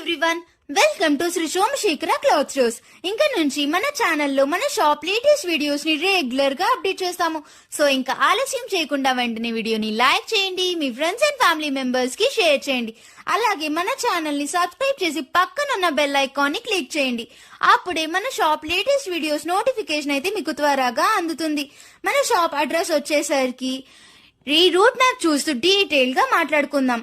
Everyone, welcome to Shri Somashekara cloth stores. ఇంకా నుంచి మన ఛానల్లో మన షాప్ లేటెస్ట్ వీడియోస్ ని రెగ్యులర్ గా అప్డేట్ చేస్తాము. సో ఇంకా ఆలస్యం చేయకుండా వెంటనే వీడియోని లైక్ చేయండి, మీ ఫ్రెండ్స్ అండ్ ఫ్యామిలీ మెంబర్స్ కి షేర్ చేయండి. అలాగే మన ఛానల్ ని సబ్స్క్రైబ్ చేసి పక్కనున్న బెల్ ఐకాన్ ని క్లిక్ చేయండి. అప్పుడే మన షాప్ లేటెస్ట్ వీడియోస్ నోటిఫికేషన్ అయితే మీకు త్వరగా అందుతుంది. మన షాప్ అడ్రస్ వచ్చేసరికి ఈ రూట్ మ్యాప్ చూస్తూ డీటెయిల్ గా మాట్లాడుకుందాం.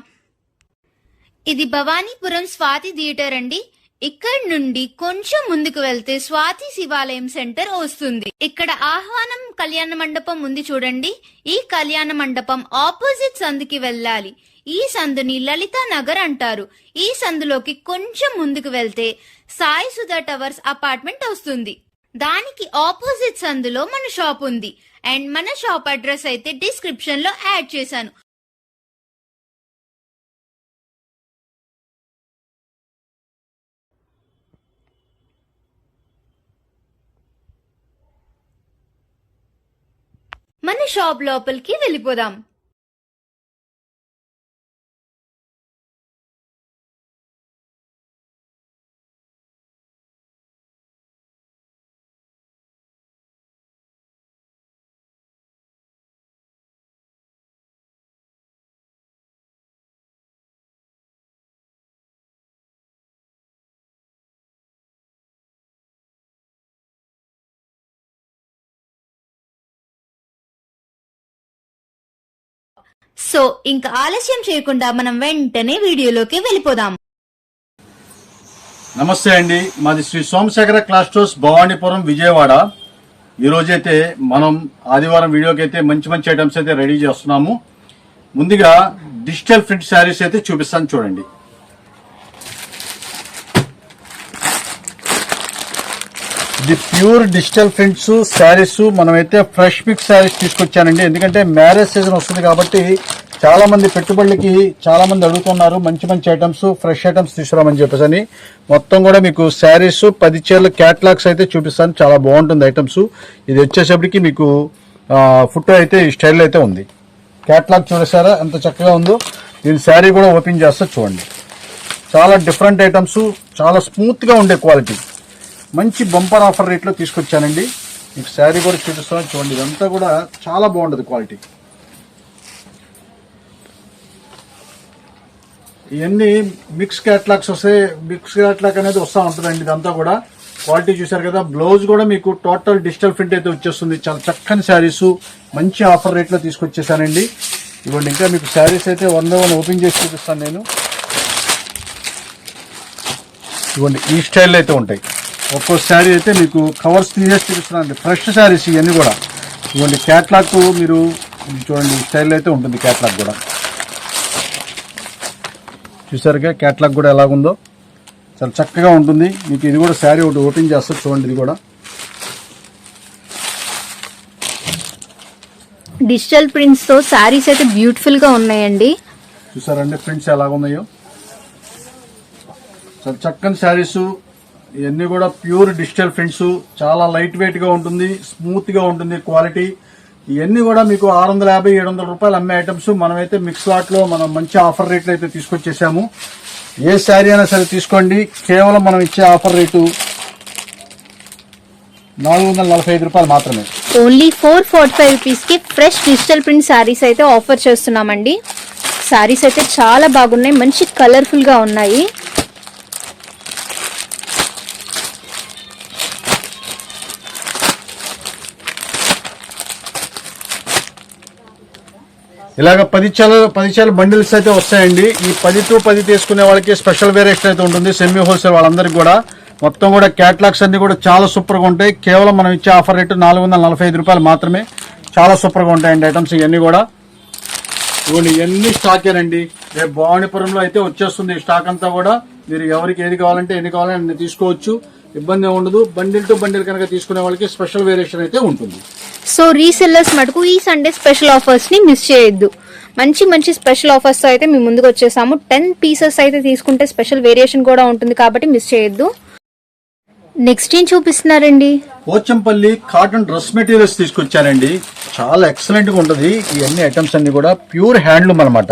ఇది భవానీపురం స్వాతి థియేటర్ అండి. ఇక్కడ నుండి కొంచెం ముందుకు వెళ్తే స్వాతి శివాలయం సెంటర్ వస్తుంది. ఇక్కడ ఆహ్వానం కళ్యాణ మండపం ఉంది చూడండి. ఈ కళ్యాణ మండపం ఆపోజిట్ సందుకి వెళ్ళాలి. ఈ సందుని లలితా నగర్ అంటారు. ఈ సందులోకి కొంచెం ముందుకు వెళ్తే సాయి సుధా టవర్స్ అపార్ట్మెంట్ వస్తుంది. దానికి ఆపోజిట్ సందులో మన షాప్ ఉంది. అండ్ మన షాప్ అడ్రస్ అయితే డిస్క్రిప్షన్ లో యాడ్ చేశాను. మన షాప్ లోపలికి వెళ్ళిపోదాం. సో ఇంకా ఆలస్యం చేయకుండా మనం వెంటనే వీడియోలోకి వెళ్ళిపోదాం. నమస్తే అండి, మాది శ్రీ సోమశేఖర క్లాత్ స్టోర్స్ భవానీపురం విజయవాడ. ఈ రోజైతే మనం ఆదివారం వీడియోకి అయితే మంచి మంచి ఐటమ్స్ అయితే రెడీ చేస్తున్నాము. ముందుగా డిజిటల్ ప్రింట్ శారీస్ అయితే చూపిస్తాను చూడండి. ఇది ప్యూర్ డిజిటల్ ప్రింట్స్ శారీస్. మనమైతే ఫ్రెష్ పిక్ శారీస్ తీసుకొచ్చానండి. ఎందుకంటే మ్యారేజ్ సీజన్ వస్తుంది కాబట్టి చాలా మంది పెట్టుబడులకి చాలా మంది అడుగుతున్నారు మంచి మంచి ఐటమ్స్, ఫ్రెష్ ఐటమ్స్ తీసుకురామని చెప్పేసి. మొత్తం కూడా మీకు శారీస్ 10 చీరల క్యాటలాగ్స్ అయితే చూపిస్తాను. చాలా బాగుంటుంది ఐటమ్స్. ఇది వచ్చేసప్పటికి మీకు ఫుట్ అయితే ఈ స్టైల్ అయితే ఉంది. క్యాటలాగ్ చూసారా ఎంత చక్కగా ఉందో. దీని శారీ కూడా ఓపెన్ చేస్తా చూడండి. చాలా డిఫరెంట్ ఐటమ్స్, చాలా స్మూత్ గా ఉండే క్వాలిటీ. మంచి బంపర్ ఆఫర్ రేట్లో తీసుకొచ్చానండి. మీకు శారీ కూడా చూపిస్తాను చూడండి. ఇదంతా కూడా చాలా బాగుంటుంది క్వాలిటీ. ఇవన్నీ మిక్స్ క్యాటలాగ్స్ వస్తాయి. మిక్స్ క్యాటలాగ్ అనేది వస్తూ ఉంటుందండి. ఇదంతా కూడా క్వాలిటీ చూసారు కదా. బ్లౌజ్ కూడా మీకు టోటల్ డిజిటల్ ప్రింట్ అయితే వచ్చేస్తుంది. చాలా చక్కని శారీస్ మంచి ఆఫర్ రేట్లో తీసుకొచ్చేసానండి. ఇవ్వండి, ఇంకా మీకు శారీస్ అయితే 1 by 1 ఓపెన్ చేసి చూపిస్తాను నేను. ఇవ్వండి, ఈ స్టైల్లో అయితే ఉంటాయి. ఒక్కో శారీ అయితే మీకు కవర్స్ తీసేసి చూపిస్తున్నాను. ఫ్రెష్ శారీస్ ఇవన్నీ కూడా. ఇవ్వండి, క్యాట్లాగ్ మీరు చూడండి, ఈ స్టైల్ అయితే ఉంటుంది. క్యాట్లాగ్ కూడా చూసారుగా. క్యాట్లాగ్ కూడా ఎలాగుందో చాలా చక్కగా ఉంటుంది. మీకు ఇది కూడా శారీ ఒకటి ఓపెన్ చేస్తారు చూడండి. ఇది కూడా డిజిటల్ ప్రింట్స్ తో శారీస్ అయితే బ్యూటిఫుల్ గా ఉన్నాయండి. చూసారండి ప్రింట్స్ ఎలాగున్నాయో. చాలా చక్కని శారీస్ ఇవన్నీ కూడా ప్యూర్ డిజిటల్ ప్రింట్స్. చాలా లైట్ వెయిట్ గా ఉంటుంది, స్మూత్ గా ఉంటుంది క్వాలిటీ. ఇవన్నీ కూడా మీకు 650-700 రూపాయలు అమ్మే ఐటమ్స్. మనమైతే మిక్స్ లాట్ లో మనం మంచి ఆఫర్ రేట్లు అయితే తీసుకొచ్చేసాము. ఏ శారీ అయినా సరే తీసుకోండి. కేవలం మనం ఇచ్చే ఆఫర్ రేటు 445 రూపాయలు మాత్రమే. ఓన్లీ 445 రూపీస్ కి ఫ్రెష్ డిజిటల్ ప్రింట్ శారీస్ అయితే ఆఫర్ చేస్తున్నామండి. శారీస్ అయితే చాలా బాగున్నాయి, మంచి కలర్ఫుల్ గా ఉన్నాయి. ఇలాగ 10 చీరల బండిల్స్ అయితే వస్తాయండి. ఈ 10 to 10 తీసుకునే వాళ్ళకి స్పెషల్ వేరియేషన్ అయితే ఉంటుంది. సెమీ హోల్సేల్ వాళ్ళందరికీ కూడా మొత్తం కూడా క్యాటలాగ్స్ అన్ని కూడా చాలా సూపర్ గా ఉంటాయి. కేవలం మనం ఇచ్చే ఆఫర్ రేటు 445 రూపాయలు మాత్రమే. చాలా సూపర్ గా ఉంటాయండి ఐటమ్స్ ఇవన్నీ కూడా. ఇవన్నీ స్టాకేనండి. రేపు భవానీపురంలో అయితే వచ్చేస్తుంది స్టాక్ అంతా కూడా. మీరు ఎవరికి ఏది కావాలంటే ఎన్ని కావాలంటే అన్ని తీసుకోవచ్చు, ఇబ్బంది ఉండదు. బండిల్ టు బండిల్ కనుక తీసుకునే వాళ్ళకి స్పెషల్ వేరియేషన్ అయితే ఉంటుంది. సో రీసెల్లర్స్ మటుకు ఈ సండే స్పెషల్ ఆఫర్స్ ని మిస్ చేయొద్దు. మంచి మంచి స్పెషల్ ఆఫర్స్ తో అయితే మీ ముందుకు వచ్చేసాము. 10 పీసెస్ అయితే తీసుకుంటే స్పెషల్ వేరియేషన్ కూడా ఉంటుంది కాబట్టి మిస్ చేయొద్దు. నెక్స్ట్ ఏం చూపిస్తున్నారండి? పోచంపల్లి కాటన్ డ్రెస్ మెటీరియల్స్ తీసుకొచ్చారండి. చాలా ఎక్సలెంట్ గా ఉంటుంది. ఇవన్నీ ఐటమ్స్ అన్ని కూడా ప్యూర్ హ్యాండ్లూమ్ అనమాట.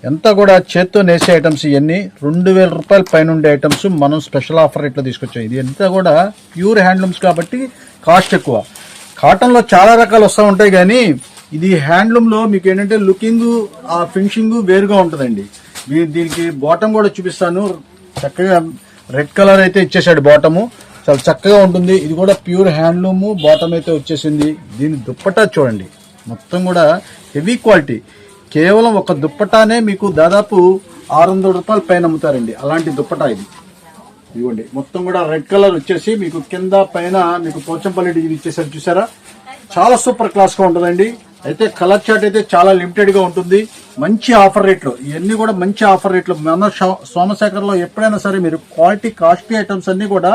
ఎంత కూడా చేత్తో నేసే ఐటమ్స్ ఇవన్నీ 2000 రూపాయల పైన ఉండే ఐటమ్స్ మనం స్పెషల్ ఆఫర్ రేట్లో తీసుకొచ్చాం. ఇది అంతా కూడా ప్యూర్ హ్యాండ్లూమ్స్ కాబట్టి కాస్ట్ ఎక్కువ. కాటన్లో చాలా రకాలు వస్తూ ఉంటాయి, కానీ ఇది హ్యాండ్లూమ్లో మీకు ఏంటంటే లుకింగ్ ఆ ఫినిషింగ్ వేరుగా ఉంటుందండి. దీనికి బాటమ్ కూడా చూపిస్తాను. చక్కగా రెడ్ కలర్ అయితే ఇచ్చేసాడు బాటము, చాలా చక్కగా ఉంటుంది. ఇది కూడా ప్యూర్ హ్యాండ్లూమ్ బాటమ్ అయితే వచ్చేసింది. దీని దుప్పటా చూడండి, మొత్తం కూడా హెవీ క్వాలిటీ. కేవలం ఒక దుప్పటానే మీకు దాదాపు 600 రూపాయల పైన అమ్ముతారండి. అలాంటి దుప్పటా ఇది. ఇదిగోండి, మొత్తం కూడా రెడ్ కలర్ వచ్చేసి మీకు కింద పైన మీకు పోచంపల్లి డిజైన్ ఇచ్చేసారు, చూసారా? చాలా సూపర్ క్లాస్ గా ఉంటుందండి. అయితే కలర్ చార్ట్ అయితే చాలా లిమిటెడ్ గా ఉంటుంది. మంచి ఆఫర్ రేట్లో ఇవన్నీ కూడా మంచి ఆఫర్ రేట్లో. మన సోమశేఖర్ లో ఎప్పుడైనా సరే మీరు క్వాలిటీ కాస్ట్లీ ఐటమ్స్ అన్ని కూడా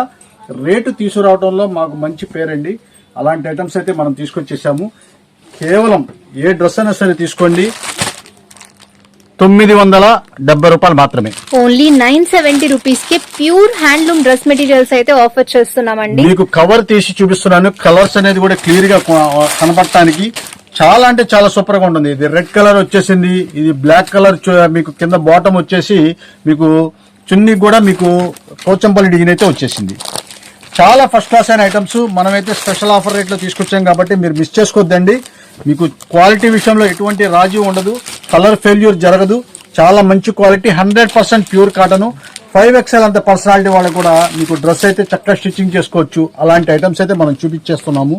రేటు తీసుకురావడంలో మాకు మంచి పేరండి. అలాంటి ఐటమ్స్ అయితే మనం తీసుకొచ్చేసాము. కేవలం ఏ డ్రెస్ అయినా సరే తీసుకోండి, 970 రూపాయలు మాత్రమే. ఓన్లీ 970 రూపీస్ కి ప్యూర్ హ్యాండ్లూమ్ డ్రెస్ మెటీరియల్స్ అయితే ఆఫర్ చేస్తున్నామండి. మీకు కవర్ తీసి చూపిస్తున్నాను. కలర్స్ అనేది కూడా క్లియర్ గా కనపడటానికి చాలా అంటే చాలా సూపర్ గా ఉంటుంది. ఇది రెడ్ కలర్ వచ్చేసింది, ఇది బ్లాక్ కలర్. మీకు కింద బాటమ్ వచ్చేసి మీకు చున్నీ కూడా మీకు పోచంపల్లి డిజైన్ అయితే వచ్చేసింది. చాలా ఫస్ట్ క్లాస్ అయిన ఐటమ్స్ మనమైతే స్పెషల్ ఆఫర్ రేట్లో తీసుకొచ్చాం కాబట్టి మీరు మిస్ చేసుకోవద్దండి. మీకు క్వాలిటీ విషయంలో ఎటువంటి రాజీ ఉండదు, కలర్ ఫెయిల్యూర్ జరగదు. చాలా మంచి క్వాలిటీ, 100% ప్యూర్ కాటన్. 5XL అంత పర్సనాలిటీ వాళ్ళకి కూడా మీకు డ్రెస్ అయితే చక్కగా స్టిచ్చింగ్ చేసుకోవచ్చు. అలాంటి ఐటమ్స్ అయితే మనం చూపించేస్తున్నాము.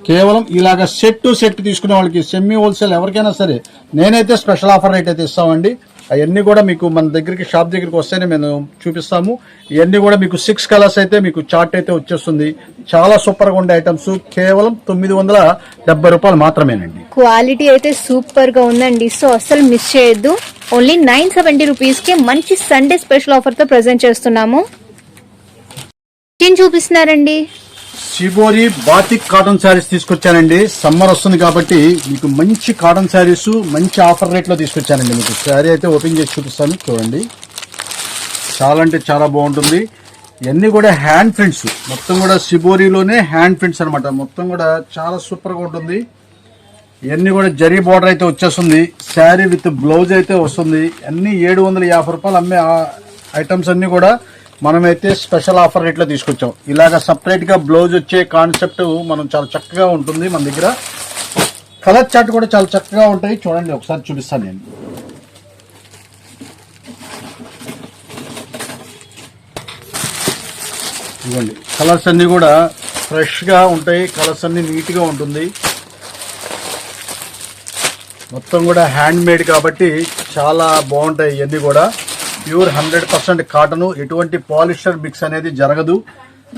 కేవలం ఇలాగ సెట్ టు సెట్ తీసుకునే వాళ్ళకి, సెమీ హోల్సేల్ ఎవరికైనా సరే నేనైతే స్పెషల్ ఆఫర్ రేట్ అయితే ఇస్తామండి. అవన్నీ కూడా మీకు మన దగ్గరికి షాప్ దగ్గరికి వస్తేనే మేము చూపిస్తాము. ఇవన్నీ కూడా మీకు 6 కలర్స్ అయితే మీకు చార్ట్ అయితే వచ్చేస్తుంది. చాలా సూపర్ గా ఉండే ఐటమ్స్ కేవలం 970 రూపాయలు మాత్రమేనండి. క్వాలిటీ అయితే సూపర్ గా ఉందండి, సో అస్సలు మిస్ చేయొద్దు. ఓన్లీ 970 రూపీస్ కి మంచి సండే స్పెషల్ ఆఫర్ తో ప్రెజెంట్ చేస్తున్నాము. ఏం చూపిస్తున్నారండి? షిబోరి బాతిక్ కాటన్ శారీస్ తీసుకొచ్చానండి. సమ్మర్ వస్తుంది కాబట్టి మీకు మంచి కాటన్ శారీస్ మంచి ఆఫర్ రేట్ లో తీసుకొచ్చానండి. మీకు శారీ అయితే ఓపెన్ చేసి చూపిస్తాను, చూడండి. చాలా అంటే చాలా బాగుంటుంది. ఇవన్నీ కూడా హ్యాండ్ ప్రింట్స్, మొత్తం కూడా షిబోరిలోనే హ్యాండ్ ప్రింట్స్ అనమాట. మొత్తం కూడా చాలా సూపర్ గా ఉంటుంది. ఇవన్నీ కూడా జరీ బార్డర్ అయితే వచ్చేస్తుంది. శారీ విత్ బ్లౌజ్ అయితే వస్తుంది. అన్ని 750 రూపాయలు అమ్మే ఐటమ్స్ అన్ని కూడా మనమైతే స్పెషల్ ఆఫర్ రేట్లో తీసుకొచ్చాం. ఇలాగ సపరేట్ గా బ్లౌజ్ వచ్చే కాన్సెప్ట్ మనం చాలా చక్కగా ఉంటుంది మన దగ్గర. కలర్ చార్ట్ కూడా చాలా చక్కగా ఉంటాయి, చూడండి. ఒకసారి చూపిస్తాను నేను. ఇవ్వండి, కలర్స్ అన్ని కూడా ఫ్రెష్ గా ఉంటాయి. కలర్స్ అన్ని నీట్ గా ఉంటుంది. మొత్తం కూడా హ్యాండ్ మేడ్ కాబట్టి చాలా బాగుంటాయి. ఇవన్నీ కూడా ప్యూర్ 100% కాటన్, ఎటువంటి పాలిస్టర్ మిక్స్ అనేది జరగదు.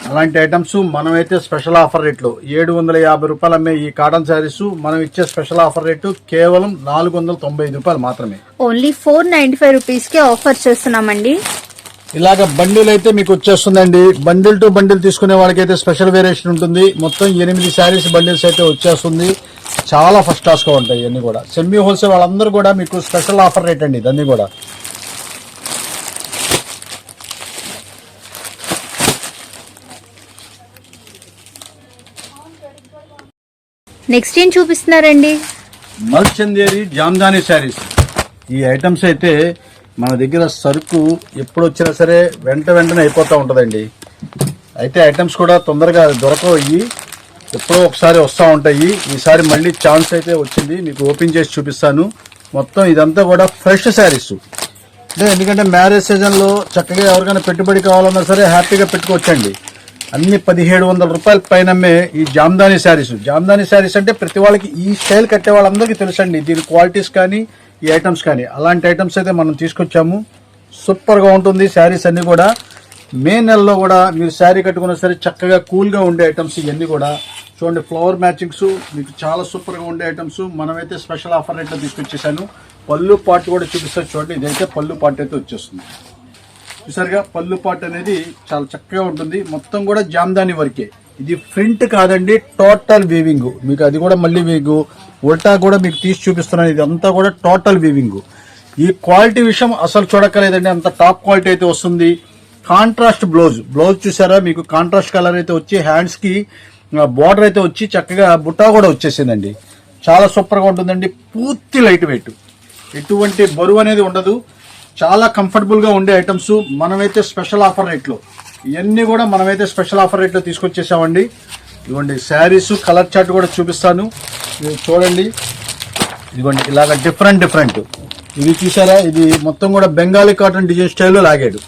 అలాంటి ఐటమ్స్ మనమైతే స్పెషల్ ఆఫర్ రేట్లో 750 రూపాయలు అమ్మే ఈ కాటన్ శారీస్ మనం ఇచ్చే స్పెషల్ ఆఫర్ రేటు కేవలం 495 రూపాయలు మాత్రమే. ఓన్లీ 495 రూపీస్ కి ఆఫర్ చేస్తున్నామండి. ఇలాగ బండిల్ అయితే మీకు వచ్చేస్తుందండి. బండిల్ టు బండిల్ తీసుకునే వాళ్ళకైతే స్పెషల్ వేరియేషన్ ఉంటుంది. మొత్తం 8 శారీస్ బండిల్స్ అయితే వచ్చేస్తుంది. చాలా ఫస్ట్ క్లాస్ గా ఉంటాయి. ఇవన్నీ కూడా సెమీ హోల్సేల్ వాళ్ళందరూ కూడా మీకు స్పెషల్ ఆఫర్ రేట్ అండి. ఇదన్నీ కూడా నెక్స్ట్ ఏం చూపిస్తున్నారండి? మల్చందేరి జామ్దాని శారీస్. ఈ ఐటమ్స్ అయితే మన దగ్గర సరుకు ఎప్పుడు వచ్చినా సరే వెంటనే అయిపోతూ ఉంటుందండి. అయితే ఐటమ్స్ కూడా తొందరగా దొరకవు. ఎప్పుడో ఒకసారి వస్తూ ఉంటాయి. ఈసారి మళ్ళీ ఛాన్స్ అయితే వచ్చింది, మీకు ఓపెన్ చేసి చూపిస్తాను. మొత్తం ఇదంతా కూడా ఫ్రెష్ శారీస్. అంటే ఎందుకంటే మ్యారేజ్ సీజన్లో చక్కగా ఎవరికైనా పెట్టుబడి కావాలన్నా సరే హ్యాపీగా పెట్టుకోవచ్చండి. అన్ని 1700 రూపాయల పైన ఈ జామ్దాని శారీస్. జామ్దాని శారీస్ అంటే ప్రతి వాళ్ళకి ఈ స్టైల్ కట్టే వాళ్ళందరికీ తెలుసండి. దీని క్వాలిటీస్ కానీ ఈ ఐటమ్స్ కానీ. అలాంటి ఐటమ్స్ అయితే మనం తీసుకొచ్చాము. సూపర్ గా ఉంటుంది శారీస్ అన్ని కూడా. మే నెలలో కూడా మీరు శారీ కట్టుకున్నా సరే చక్కగా కూల్ గా ఉండే ఐటమ్స్ ఇవన్నీ కూడా. చూడండి, ఫ్లవర్ మ్యాచింగ్స్ మీకు చాలా సూపర్ గా ఉండే ఐటమ్స్ మనమైతే స్పెషల్ ఆఫర్ రేట్లో తీసుకొచ్చేసాను. పళ్ళు పార్ట్ కూడా చూపిస్తారు, చూడండి. ఇదైతే పళ్ళు పార్ట్ అయితే వచ్చేస్తుంది. చూసారుగా, పళ్ళు పార్ట్ అనేది చాలా చక్కగా ఉంటుంది. మొత్తం కూడా జామ్దాని వర్కే. ఇది ప్రింట్ కాదండి, టోటల్ వీవింగ్. మీకు అది కూడా మళ్ళీ మీకు ఉల్టా కూడా మీకు తీసి చూపిస్తున్నాను. ఇదంతా కూడా టోటల్ వీవింగ్. ఈ క్వాలిటీ విషయం అసలు చూడక్కర్లేదండి, అంత టాప్ క్వాలిటీ అయితే వస్తుంది. కాంట్రాస్ట్ బ్లౌజ్ చూసారా, మీకు కాంట్రాస్ట్ కలర్ అయితే వచ్చి హ్యాండ్స్ కి బార్డర్ అయితే వచ్చి చక్కగా బుట్టా కూడా వచ్చేసిందండి. చాలా సూపర్ గా ఉంటుందండి. పూర్తి లైట్ వెయిట్. ఎటువంటి బరువు అనేది ఉండదు, చాలా కంఫర్టబుల్ గా ఉండే ఐటమ్స్ మనమైతే స్పెషల్ ఆఫర్ రేట్లో, ఇవన్నీ కూడా మనమైతే స్పెషల్ ఆఫర్ రేట్లో తీసుకొచ్చేసామండి. ఇదిగోండి శారీస్ కలర్ చార్ట్ కూడా చూపిస్తాను, ఇది చూడండి. ఇదిగోండి ఇలాగ డిఫరెంట్ ఇది చూసారా, ఇది మొత్తం కూడా బెంగాలీ కాటన్ డిజైన్ స్టైల్లో లాగాడు.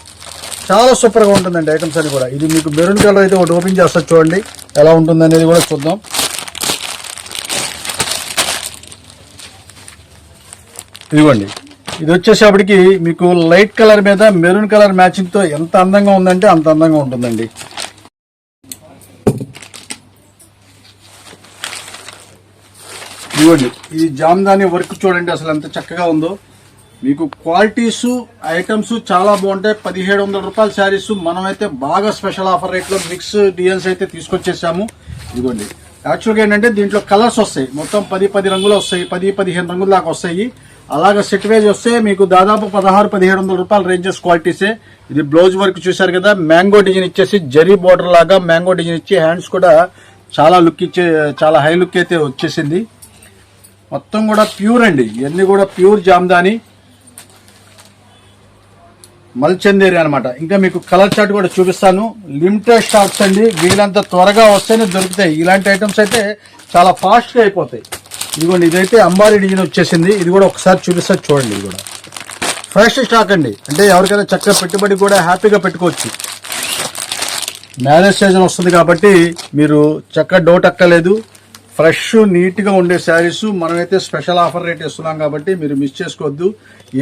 చాలా సూపర్ గా ఉంటుందండి ఐటమ్స్ అని కూడా. ఇది మీకు మెరూన్ కలర్ అయితే ఒకటి ఓపెన్ చేస్తా చూడండి ఎలా ఉంటుంది అనేది కూడా చూద్దాం. ఇదిగోండి ఇది వచ్చేసేపటికి మీకు లైట్ కలర్ మీద మెరూన్ కలర్ మ్యాచింగ్ తో ఎంత అందంగా ఉందంటే అంత అందంగా ఉంటుందండి. ఇదిగోండి ఇది జామ్దాని వర్క్ చూడండి అసలు ఎంత చక్కగా ఉందో. మీకు క్వాలిటీస్ ఐటమ్స్ చాలా బాగుంటాయి. 1700 రూపాయల శారీస్ మనమైతే బాగా స్పెషల్ ఆఫర్ రేట్ లో మిక్స్ డిజైన్స్ అయితే తీసుకొచ్చేసాము. ఇదిగోండి యాక్చువల్గా ఏంటంటే దీంట్లో కలర్స్ వస్తాయి, మొత్తం 10 రంగులు వస్తాయి, 10-15 రంగుల దాకా వస్తాయి. అలాగా సెట్ వైజ్ వస్తే మీకు దాదాపు 1600-1700 రూపాయల రేంజెస్ క్వాలిటీసే. ఇది బ్లౌజ్ వర్క్ చూసారు కదా, మ్యాంగో డిజైన్ ఇచ్చేసి జరీ బోర్డర్ లాగా మ్యాంగో డిజైన్ ఇచ్చి హ్యాండ్స్ కూడా చాలా లుక్ ఇచ్చే, చాలా హై లుక్ అయితే వచ్చేసింది. మొత్తం కూడా ప్యూర్ అండి, ఇవన్నీ కూడా ప్యూర్ జామ్దాని మల్చందేరి అనమాట. ఇంకా మీకు కలర్ చార్ట్ కూడా చూపిస్తాను. లిమిటెడ్ స్టాక్స్ అండి, వీలంత త్వరగా వస్తేనే దొరుకుతాయి. ఇలాంటి ఐటమ్స్ అయితే చాలా ఫాస్ట్ గా అయిపోతాయి. ఇదిగోండి ఇదైతే అంబారీ డిజైన్ వచ్చేసింది, ఇది కూడా ఒకసారి చూపిస్తా చూడండి. ఇది కూడా ఫ్రెష్ స్టాక్ అండి, అంటే ఎవరికైనా చక్కగా పెట్టుబడి కూడా హ్యాపీగా పెట్టుకోవచ్చు. మ్యారేజ్ సీజన్ వస్తుంది కాబట్టి మీరు చక్కగా డౌట్ అక్కర్లేదు. ఫ్రెష్ నీట్ గా ఉండే శారీస్ మనమైతే స్పెషల్ ఆఫర్ రేట్ ఇస్తున్నాం కాబట్టి మీరు మిస్ చేసుకోవద్దు.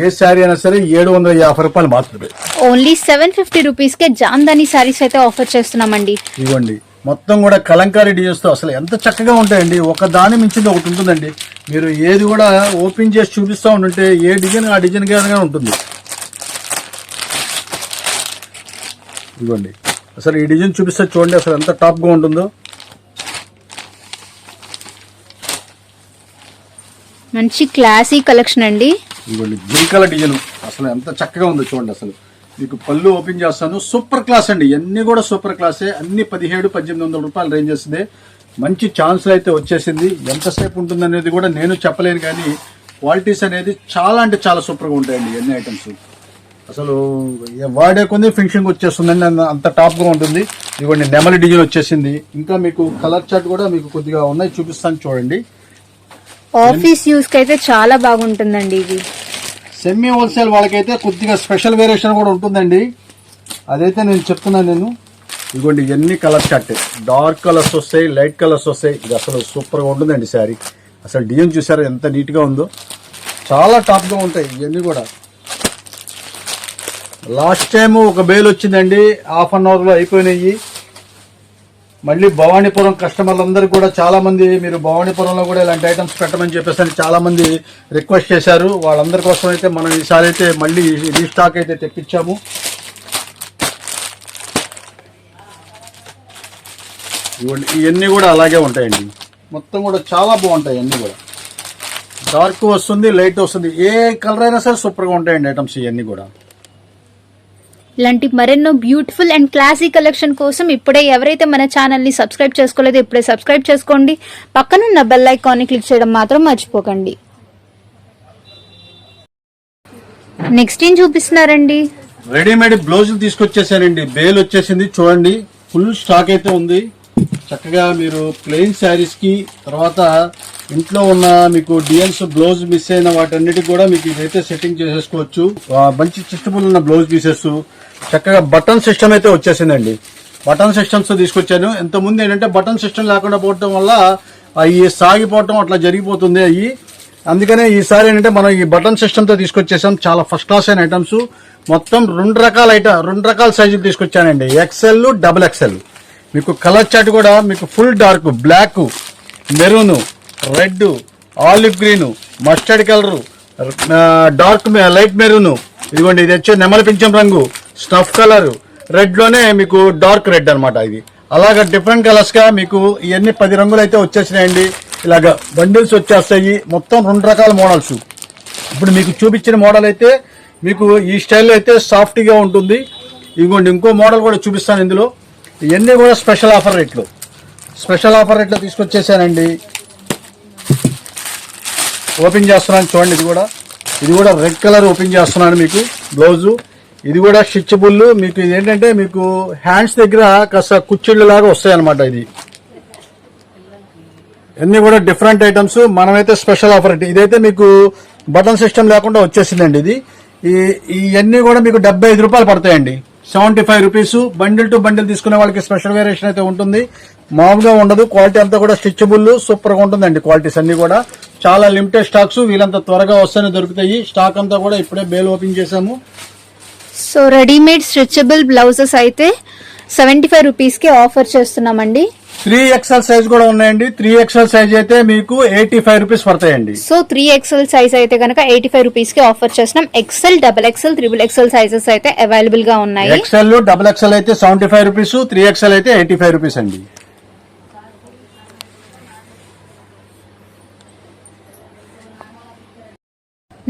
ఏ శారీ అయినా సరే 750 రూపాయలు మాత్రమే. ఓన్లీ 750 రూపీస్ కే జామ్దాని శారీస్ అయితే ఆఫర్ చేస్తున్నామండి. ఇవ్వండి మొత్తం కూడా కలంకారీ డిజైన్స్ తో అసలు ఎంత చక్కగా ఉంటాయండి. ఒక దాని మించింది ఒకటి ఉంటుందండి. మీరు ఏది కూడా ఓపెన్ చేసి చూపిస్తా ఉంటుంటే ఏ డిజైన్ ఆ డిజైన్ గానే ఉంటుంది. ఇవ్వండి అసలు ఈ డిజైన్ చూపిస్తే చూడండి అసలు ఎంత టాప్ గా ఉంటుందో. మంచి క్లాసీ కలెక్షన్ అండి. ఇవ్వండి గ్రీన్ కలర్ డిజైన్ అసలు ఎంత చక్కగా ఉందో చూడండి. అసలు మీకు పళ్ళు ఓపెన్ చేస్తాను, సూపర్ క్లాస్ అండి, ఇవన్నీ కూడా సూపర్ క్లాసే. అన్ని 1700-1800 రూపాయల రేంజెస్. మంచి ఛాన్స్ అయితే వచ్చేసింది. ఎంతసేపు ఉంటుంది అనేది కూడా నేను చెప్పలేను, కానీ క్వాలిటీస్ అనేది చాలా అంటే చాలా సూపర్ గా ఉంటాయండి ఇవన్నీ ఐటమ్స్. అసలు వాడే కొన్ని ఫినిషింగ్ వచ్చేస్తుందండి, అంత టాప్ గా ఉంటుంది. ఇవ్వండి నెమలి డిజైన్ వచ్చేసింది. ఇంకా మీకు కలర్ చార్ట్ కూడా మీకు కొద్దిగా ఉన్నాయి, చూపిస్తాను చూడండి. ఆఫీస్ యూస్ కి అయితే చాలా బాగుంటుందండి. ఇది సెమీ హోల్సేల్ వాళ్ళకైతే కొద్దిగా స్పెషల్ వేరియేషన్ కూడా ఉంటుందండి, అదైతే నేను చెప్తున్నాను. ఇదిగోండి ఇవన్నీ కలర్ చార్ట్, డార్క్ కలర్స్ వస్తాయి, లైట్ కలర్స్ వస్తాయి. ఇది అసలు సూపర్ గా ఉంటుందండి శారీ. అసలు డిజైన్ చూసారా ఎంత నీట్ గా ఉందో, చాలా టాప్ గా ఉంటాయి ఇవన్నీ కూడా. లాస్ట్ టైం ఒక బేల్ వచ్చిందండి, హాఫ్ అన్ అవర్ లో అయిపోయినాయి. మళ్ళీ భవానీపురం కస్టమర్లందరూ కూడా చాలా మంది మీరు భవానీపురంలో కూడా ఇలాంటి ఐటమ్స్ పెట్టమని చెప్పేసి చాలా మంది రిక్వెస్ట్ చేశారు. వాళ్ళందరి కోసం అయితే మనం ఈసారి అయితే మళ్ళీ రీస్టాక్ అయితే తెప్పించాము. ఇవన్నీ కూడా అలాగే ఉంటాయండి, మొత్తం కూడా చాలా బాగుంటాయి. అన్ని కూడా డార్క్ వస్తుంది, లైట్ వస్తుంది, ఏ కలర్ అయినా సరే సూపర్ గా ఉంటాయండి ఐటమ్స్ ఇవన్నీ కూడా. ఇలాంటి మరెన్నో బ్యూటిఫుల్ అండ్ క్లాసీ కలెక్షన్ కోసం ఇప్పుడే ఎవరైతే మన ఛానల్ ని సబ్స్క్రైబ్ చేసుకోలేదో ఇప్పుడే సబ్స్క్రైబ్ చేసుకోండి. పక్కనున్న బెల్ ఐకాన్ ని క్లిక్ చేయడం మాత్రం మర్చిపోకండి. నెక్స్ట్ ఏం చూపిస్తున్నారండి? రెడీమేడ్ బ్లౌజులు తీసుకొచ్చేసానండి. బేల్ వచ్చేసింది చూడండి, ఫుల్ స్టాక్ అయితే ఉంది. చక్కగా మీరు ప్లెయిన్ శారీస్ కి, తర్వాత ఇంట్లో ఉన్న మీకు డిజైన్స్ బ్లౌజ్ మిస్ అయిన వాటన్నిటికి కూడా మీకు ఇదైతే సెట్టింగ్ చేసేసుకోవచ్చు. మంచి చిస్టబుల్ ఉన్న బ్లౌజ్ పీసెస్, చక్కగా బటన్ సిస్టమ్ అయితే వచ్చేసిందండి. బటన్ సిస్టమ్స్ తీసుకొచ్చాను. ఇంతకుముందు ఏంటంటే బటన్ సిస్టమ్ లేకుండా పోవడం వల్ల అవి సాగిపోవటం అట్లా జరిగిపోతుంది అయ్యి. అందుకనే ఈసారి ఏంటంటే మనం ఈ బటన్ సిస్టమ్ తో తీసుకొచ్చేసాం. చాలా ఫస్ట్ క్లాస్ అయిన ఐటమ్స్, మొత్తం 2 రకాల సైజులు తీసుకొచ్చానండి, XL, XXL. మీకు కలర్ చార్ట్ కూడా మీకు full dark, black, maroon, red, olive green, mustard colour, dark light maroon, ఇదిగోండి ఇది వచ్చే నెమలి పింఛం రంగు, స్నఫ్ కలర్, రెడ్ లోనే మీకు డార్క్ రెడ్ అనమాట. ఇది అలాగా డిఫరెంట్ కలర్స్ గా మీకు ఇవన్నీ 10 రంగులు అయితే వచ్చేసినాయండి. ఇలాగా బండిల్స్ వచ్చేస్తాయి. మొత్తం 2 రకాల మోడల్స్. ఇప్పుడు మీకు చూపించిన మోడల్ అయితే మీకు ఈ స్టైల్లో అయితే సాఫ్ట్ గా ఉంటుంది. ఇదిగోండి ఇంకో మోడల్ కూడా చూపిస్తాను. ఇందులో ఇవన్నీ కూడా స్పెషల్ ఆఫర్ రేట్లు తీసుకొచ్చేసానండి. ఓపెన్ చేస్తున్నాను చూడండి. ఇది కూడా ఇది కూడా రెడ్ కలర్ ఓపెన్ చేస్తున్నాను మీకు బ్లౌజు. ఇది కూడా స్టిచబుల్. మీకు ఇది ఏంటంటే మీకు హ్యాండ్స్ దగ్గర కాస్త కుచ్చిళ్ళు లాగా వస్తాయి అనమాట. ఇది అన్ని కూడా డిఫరెంట్ ఐటమ్స్. మనమైతే స్పెషల్ ఆఫర్ అంటే ఇదైతే మీకు బటన్ సిస్టమ్ లేకుండా వచ్చేసిందండి. ఇది ఇవన్నీ కూడా మీకు 75 రూపాయలు పడతాయండి. 75 రూపీస్. బండిల్ టు బండిల్ తీసుకునే వాళ్ళకి స్పెషల్ వేరియేషన్ అయితే ఉంటుంది, మామూలుగా ఉండదు. క్వాలిటీ అంతా కూడా స్టిచబుల్, సూపర్ గా ఉంటుందండి. క్వాలిటీస్ అన్ని కూడా చాలా లిమిటెడ్ స్టాక్స్, వీళ్ళంతా త్వరగా వస్తేనే దొరుకుతాయి. స్టాక్ అంతా కూడా ఇప్పుడే బేల్ ఓపెన్ చేసాము. సో రెడీమేడ్ స్ట్రెచబుల్ బ్లౌజెస్ అయితే 75 రూపీస్ కి ఆఫర్ చేస్తున్నామండి. 3XL సైజ్ కూడా ఉన్నాయండి. 3XL సైజ్ అయితే మీకు 85 రూపీస్ పడతాయండి. సో 3XL సైజ్ అయితే కనుక 85 రూపీస్ కి ఆఫర్ చేస్తున్నాం. XL, XXL, XXL సైజెస్ అయితే అవైలబుల్ గా ఉన్నాయి. XL, XXL అయితే 75 రూపీస్, 3XL అయితే 85 రూపీస్ అండి.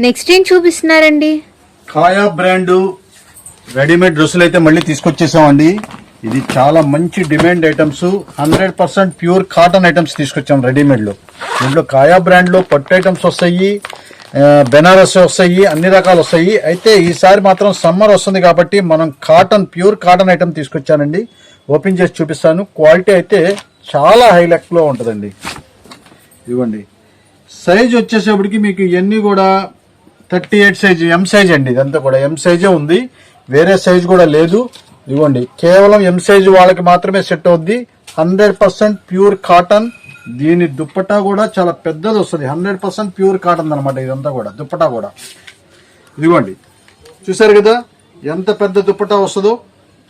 నెక్స్ట్ ఏం చూపిస్తున్నారండి? కాయా బ్రాండ్ రెడీమేడ్ డ్రెస్సులు అయితే మళ్ళీ తీసుకొచ్చేసామండి. ఇది చాలా మంచి demand items. 100% pure cotton items తీసుకొచ్చాం రెడీమేడ్ లో. దీంట్లో కాయా బ్రాండ్ లో పట్టు ఐటమ్స్ వస్తాయి, బెనారస్ వస్తాయి, అన్ని రకాలు వస్తాయి. అయితే ఈసారి మాత్రం సమ్మర్ వస్తుంది కాబట్టి మనం కాటన్, ప్యూర్ కాటన్ ఐటమ్ తీసుకొచ్చానండి. ఓపెన్ చేసి చూపిస్తాను. క్వాలిటీ అయితే చాలా హై లెక్ లో ఉంటుందండి. ఇదిగోండి, సైజ్ వచ్చేసేపటికి మీకు ఇవన్నీ కూడా 38 సైజ్, ఎం సైజ్ అండి. ఇదంతా కూడా ఎం సైజే ఉంది, వేరే సైజ్ కూడా లేదు. ఇవ్వండి, కేవలం ఎం సైజ్ వాళ్ళకి మాత్రమే సెట్ అవుద్ది. 100% ప్యూర్ కాటన్. దీని దుప్పటా కూడా చాలా పెద్దది వస్తుంది. 100% ప్యూర్ కాటన్ అనమాట ఇదంతా కూడా. దుప్పటా కూడా ఇదిగోండి, చూసారు కదా ఎంత పెద్ద దుప్పటా వస్తుందో.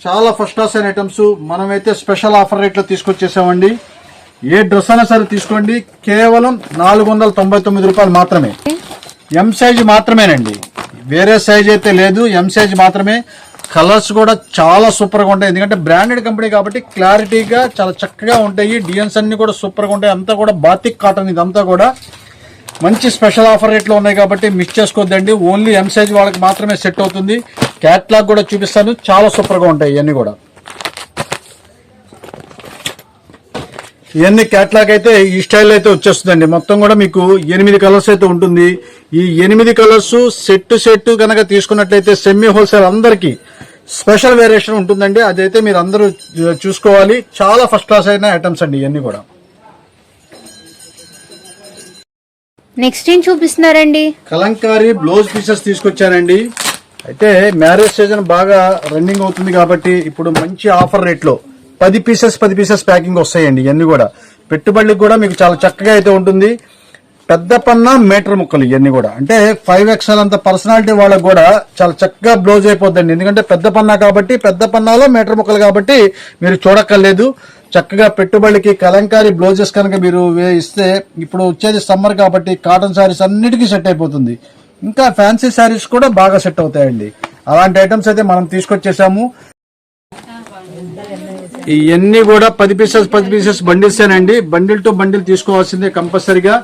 చాలా ఫస్ట్ క్లాస్ అయిన ఐటమ్స్. మనమైతే స్పెషల్ ఆఫర్ రేట్లో తీసుకొచ్చేసామండి. ఏ డ్రెస్ అయినా సరే తీసుకోండి, కేవలం 499 రూపాయలు మాత్రమే. ఎం సైజ్ మాత్రమేనండి, వేరే సైజ్ అయితే లేదు. ఎం సైజ్ మాత్రమే. కలర్స్ కూడా చాలా సూపర్ గా ఉంటాయి, ఎందుకంటే బ్రాండెడ్ కంపెనీ కాబట్టి క్లారిటీగా చాలా చక్కగా ఉంటాయి. డిజైన్స్ అన్ని కూడా సూపర్ గా ఉంటాయి. అంతా కూడా బాతిక్ కాటన్. ఇదంతా కూడా మంచి స్పెషల్ ఆఫర్ రేట్లో ఉన్నాయి కాబట్టి మిస్ చేసుకోవద్దండి. ఓన్లీ ఎం సైజ్ వాళ్ళకి మాత్రమే సెట్ అవుతుంది. క్యాట్లాగ్ కూడా చూపిస్తాను, చాలా సూపర్ గా ఉంటాయి ఇవన్నీ కూడా. ఇవన్నీ క్యాట్లాగ్ అయితే ఈ స్టైల్ అయితే వచ్చేస్తుందండి. మొత్తం కూడా మీకు 8 కలర్స్ అయితే ఉంటుంది. ఈ 8 కలర్స్ సెట్ కనుక తీసుకున్నట్లయితే సెమీ హోల్సేల్ అందరికి స్పెషల్ వేరియేషన్ ఉంటుందండి. అదైతే మీరు అందరూ చూసుకోవాలి. చాలా ఫస్ట్ క్లాస్ అయిన ఐటమ్స్ అండి ఇవన్నీ కూడా. నెక్స్ట్ ఏం చూపిస్తున్నారండి? కలంకారీ బ్లౌజ్ పీసెస్ తీసుకొచ్చానండి. అయితే మ్యారేజ్ సీజన్ బాగా రన్నింగ్ అవుతుంది కాబట్టి ఇప్పుడు మంచి ఆఫర్ రేట్లో 10 పీసెస్ ప్యాకింగ్ వస్తాయండి. ఇవన్నీ కూడా పెట్టుబడికి కూడా మీకు చాలా చక్కగా అయితే ఉంటుంది. పెద్ద పన్నా మీటర్ ముక్కలు ఇవన్నీ కూడా, అంటే 5XL అంత పర్సనాలిటీ వాళ్ళకి కూడా చాలా చక్కగా బ్లౌజ్ అయిపోద్దండి. ఎందుకంటే పెద్ద పన్నా కాబట్టి, పెద్ద పన్నాలో మీటర్ ముక్కలు కాబట్టి మీరు చూడక్కర్లేదు. చక్కగా పెట్టుబడికి కలంకారీ బ్లౌజెస్ కనుక మీరు ఇస్తే, ఇప్పుడు వచ్చేది సమ్మర్ కాబట్టి కాటన్ శారీస్ అన్నిటికీ సెట్ అయిపోతుంది. ఇంకా ఫ్యాన్సీ శారీస్ కూడా బాగా సెట్ అవుతాయండి. అలాంటి ఐటమ్స్ అయితే మనం తీసుకొచ్చేసాము. ఇవన్నీ కూడా 10 పీసెస్ బండిల్సేనండి. బండిల్ టు బండిల్ తీసుకోవాల్సిందే కంపల్సరీగా.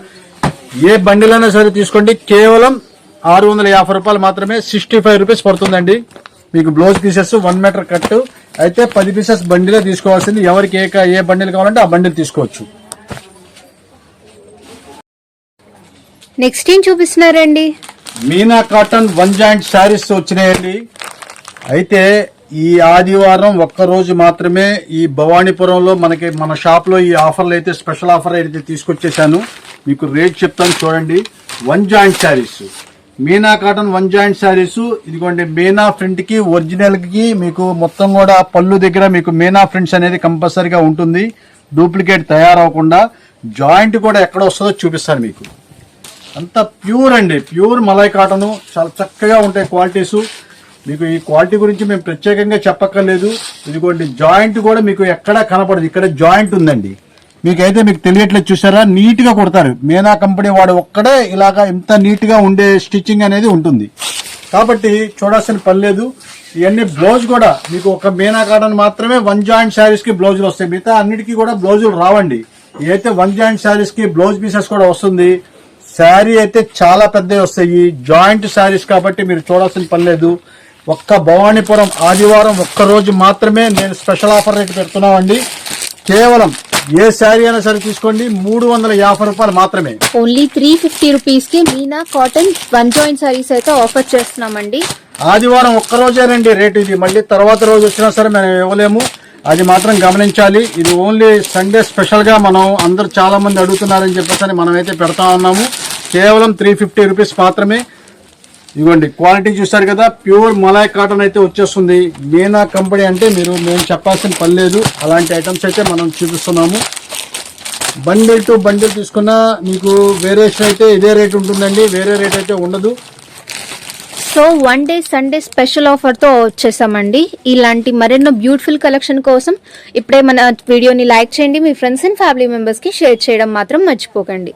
ఏ బండిల్ అయినా సరే తీసుకోండి, కేవలం 650 రూపాయలు మాత్రమే. 65 రూపీస్ పడుతుందండి మీకు బ్లౌజ్ పీసెస్ 1 మీటర్ కట్. అయితే 10 పీసెస్ బండిలే తీసుకోవాల్సింది. ఎవరికి ఏ బండిల్ కావాలంటే ఆ బండిల్ తీసుకోవచ్చు. నెక్స్ట్ ఏం చూపిస్తున్నారండి? మీనా కాటన్ 1 జాయింట్ శారీస్ వచ్చినాయండి. అయితే ఈ ఆదివారం ఒక్కరోజు మాత్రమే ఈ భవానీపురంలో మన షాప్ లో ఈ ఆఫర్లు అయితే స్పెషల్ ఆఫర్ అయితే తీసుకొచ్చేసాను. మీకు రేట్ చెప్తాను చూడండి. 1 joint saris, Meena cotton 1 joint saris. ఇదిగోండి, మీనా ప్రింట్ కి ఒరిజినల్ కి మీకు మొత్తం కూడా పళ్ళు దగ్గర మీకు మీనా ప్రింట్స్ అనేది కంపల్సరీగా ఉంటుంది. డూప్లికేట్ తయారవకుండా. జాయింట్ కూడా ఎక్కడ వస్తుందో చూపిస్తాను మీకు. అంతా ప్యూర్ అండి, ప్యూర్ మలై కాటన్. చాలా చక్కగా ఉంటాయి క్వాలిటీస్. మీకు ఈ క్వాలిటీ గురించి మేము ప్రత్యేకంగా చెప్పక్కర్లేదు. ఇదిగోండి, జాయింట్ కూడా మీకు ఎక్కడా కనపడదు. ఇక్కడ జాయింట్ ఉందండి. మీకైతే మీకు తెలియట్లేదు, చూసారా? నీట్ గా కొడతారు. మీనా కంపెనీ వాడు ఒక్కడే ఇలాగా ఇంత నీట్ గా ఉండే స్టిచ్చింగ్ అనేది ఉంటుంది కాబట్టి చూడాల్సిన పని లేదు. ఇవన్నీ బ్లౌజ్ కూడా మీకు ఒక మీనా కాటన్ మాత్రమే 1 జాయింట్ శారీస్ కి బ్లౌజులు వస్తాయి. మిగతా అన్నిటికీ కూడా బ్లౌజులు రావండి. ఇదైతే 1 జాయింట్ శారీస్ కి బ్లౌజ్ పీసెస్ కూడా వస్తుంది. శారీ అయితే చాలా పెద్దవి వస్తాయి. జాయింట్ శారీస్ కాబట్టి మీరు చూడాల్సిన పని లేదు. ఒక్క భవానీపురం ఆదివారం ఒక్క రోజు మాత్రమే నేను స్పెషల్ ఆఫర్ రేట్ పెడుతున్నామండి. కేవలం ఏ శారీ అయినా సరే తీసుకోండి 350 రూపాయలు మాత్రమే. ఓన్లీ 350 రూపీస్ కి మీనా కాటన్ 1 జాయింట్ సారీస్ అయితే ఆఫర్ చేస్తున్నామండి. ఆదివారం ఒక్కరోజేనండి రేటు ఇది, మళ్ళీ తర్వాత రోజు వచ్చినా సరే మనం ఇవ్వలేము, అది మాత్రం గమనించాలి. ఇది ఓన్లీ సండే స్పెషల్ గా మనం అందరు చాలా మంది అడుగుతున్నారని చెప్పేసి మనం అయితే పెడతా ఉన్నాము. కేవలం 350 రూపీస్ మాత్రమే. ఇవ్వండి, క్వాలిటీ చూసారు కదా, ప్యూర్ మలాయ్ కాటన్ అయితే వచ్చేస్తుంది. మీనా కంపెనీ అంటే మేము చెప్పాల్సిన పని లేదు, అలాంటి ఐటమ్స్ అయితే మనం చూపిస్తున్నాము. బండిల్ టు బండిల్ తీసుకున్నా మీకు వేరియేషన్ అయితే ఇదే రేట్ ఉంటుందండి, వేరే రేట్ అయితే ఉండదు. So 1 day Sunday special offer తో వచ్చేసామండి. ఇలాంటి మరెన్నో బ్యూటిఫుల్ కలెక్షన్ కోసం ఇప్పుడే మన వీడియోని లైక్ చేయండి, మీ ఫ్రెండ్స్ అండ్ ఫ్యామిలీ మెంబర్స్ కి షేర్ చేయడం మాత్రం మర్చిపోకండి.